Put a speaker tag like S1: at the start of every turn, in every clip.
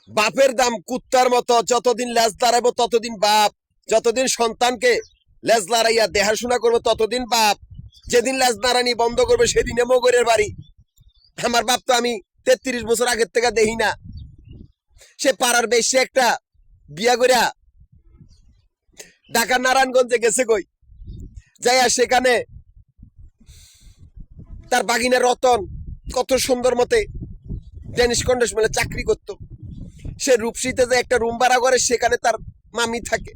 S1: বাপের দাম কুত্তার মতো, যতদিন লেজ দাঁড়াবো ততদিন বাপ, যতদিন সন্তানকে লেজ দাঁড়াইয়া দেখাশোনা করবো ততদিন বাপ, যেদিন লেজ দাঁড়ানি বন্ধ করবে সেদিনে মগরের বাড়ি। আমার বাপ তো আমি 33 বছর আগের থেকে দেখি না। সে পাড়ার বেশি একটা বিয়া করিয়া ঢাকা নারায়ণগঞ্জে গেছে কই, যাইয়া সেখানে তার বাগিনা রতন কত সুন্দর মতে ডেনিশ কন্ডেশ মেলে চাকরি করতো। সে রূপসীতে যে একটা রুম ভাড়া করে, সেখানে তার মামি থাকে।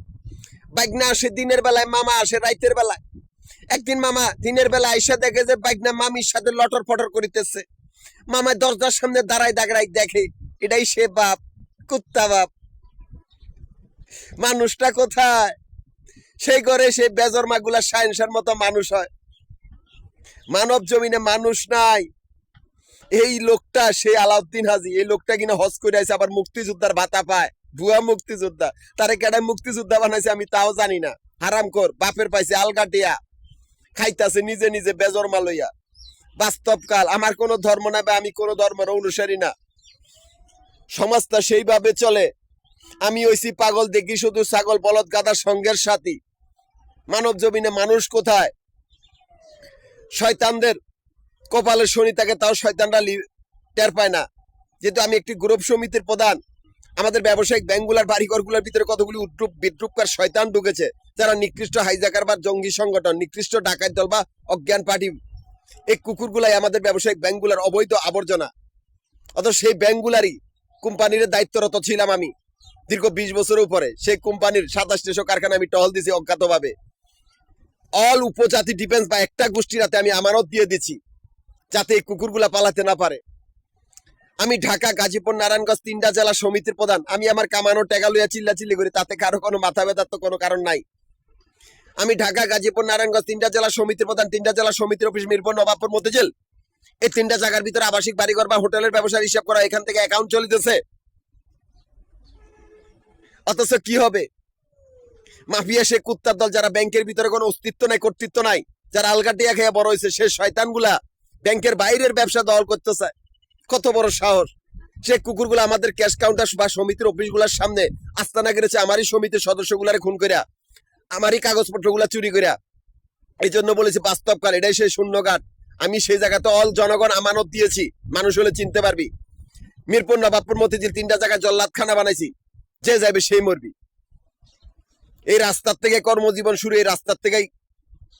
S1: বাইকনা আসে দিনের বেলায়, মামা আসে রাইতের বেলায়। একদিন মামা দিনের বেলা আইসা দেখে যে বাইকনা মামির সাথে লটর ফটর করিতেছে। মামা দরজার সামনে দাঁড়ায় দাঁড়ায় দেখে, এটাই সে বাপ, কুত্তা বাপ। মানুষটা কোথায়? সেই করে সেই বেজরমা গুলা সায়েন্সের মতো মানুষ হয়। মানব জমিনে মানুষ নাই। এই লোকটা সে আলাউদ্দিন হাজি, এই লোকটা কিনা হজ করে আছে, আবার মুক্তিযোদ্ধার ভাতা পায়। ভুয়া মুক্তিযোদ্ধা, তারে কেডায় মুক্তিযোদ্ধা বানাইছে আমি তাও জানি না। হারামখোর, বাপের পাইছে আলগাটিয়া, খাইতাছে নিজে নিজে বেজরমা লইয়া। বাস্তবকাল, আমার কোনো ধর্ম না বা আমি কোনো ধর্মের অনুসারী না। সমাজটা সেইভাবে চলে। আমি হইছি পাগল, দেখি শুধু ছাগল বলদ গাদার সঙ্গের সাথী। মানব জমিনে মানুষ কোথায়? শয়তানদের কপালের শনি থাকে, তাও শয়তানরা টের পায় না। যেহেতু আমি একটি গ্রুপ সমিতির প্রধান, আমাদের ব্যবসায়িক ব্যাংকগুলার বাড়িঘরগুলোর ভিতরে কতগুলি উদ্রুপ বিদ্রুপকার শয়তান ঢুকেছে, যারা নিকৃষ্ট হাইজাকার বা জঙ্গি সংগঠন, নিকৃষ্ট ডাকাত দল বা অজ্ঞান পার্টি। এই কুকুরগুলাই আমাদের ব্যবসায়িক ব্যাংকগুলার অবৈধ আবর্জনা। অথচ সেই ব্যাংকগুলারই কোম্পানির দায়িত্বরত ছিলাম আমি দীর্ঘ 20 বছরের উপরে। সেই কোম্পানির 2700 কারখানা আমি টহল দিছি অজ্ঞাতভাবে। অল উপজাতি ডিফেন্স বা একটা গোষ্ঠীর হাতে আমি আমানত দিয়ে দিচ্ছি, যাতে এই কুকুরগুলা পালাতে না পারে। আমি ঢাকা, গাজীপুর, নারায়ণগঞ্জ 3টা জেলা সমিতির প্রধান। আমি আমার কামানো টাকা লইয়া চিল্লাচিল্লি করি, তাতে কারো কোনো মাথা ব্যথার তো কোনো কারণ নাই। আমি ঢাকা, গাজীপুর, নারায়ণগঞ্জ 3টা জেলা সমিতির প্রধান। 3টা জেলা সমিতির অফিস মিরপুর, নবাবপুর, মতিঝিল। এই 3টা জায়গার ভিতরে আবাসিক বাড়িঘর বা হোটেলের ব্যবসার হিসাব করা, এখান থেকে অ্যাকাউন্ট চলিতেছে। অথচ কি হবে? মাফিয়া সে কুত্তার দল, যারা ব্যাংকের ভিতরে কোনো অস্তিত্ব নাই, কর্তৃত্ব নাই, যারা আলগাটিয়া খেয়ে বড় হয়েছে, সে শয়তানগুলা ব্যাংকের বাইরের ব্যবসা দখল করতে চায়। কত বড় সাহস! সে কুকুরগুলো আমাদের ক্যাশ কাউন্টার বা সমিতির অফিসগুলোর সামনে আস্তানা গেড়েছে, আমারই সমিতির সদস্যগুলারে খুন করিয়া, আমারই কাগজপত্রগুলা চুরি করিয়া। এই জন্য বলেছি বাস্তবকাল, এটাই সেই শূন্যঘাট। আমি সেই জায়গাতে অল জনগণ আমানত দিয়েছি, মানুষ হলে চিনতে পারবি। মিরপুর, নবাবপুর, মতিঝিল 3টা জায়গায় জল্লাদখানা বানাইছি, যে যাবে সেই মরবি। এই রাস্তার থেকে কর্মজীবন শুরু, এই রাস্তার থেকেই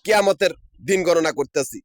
S1: কিয়ামতের দিন গণনা করতেছি।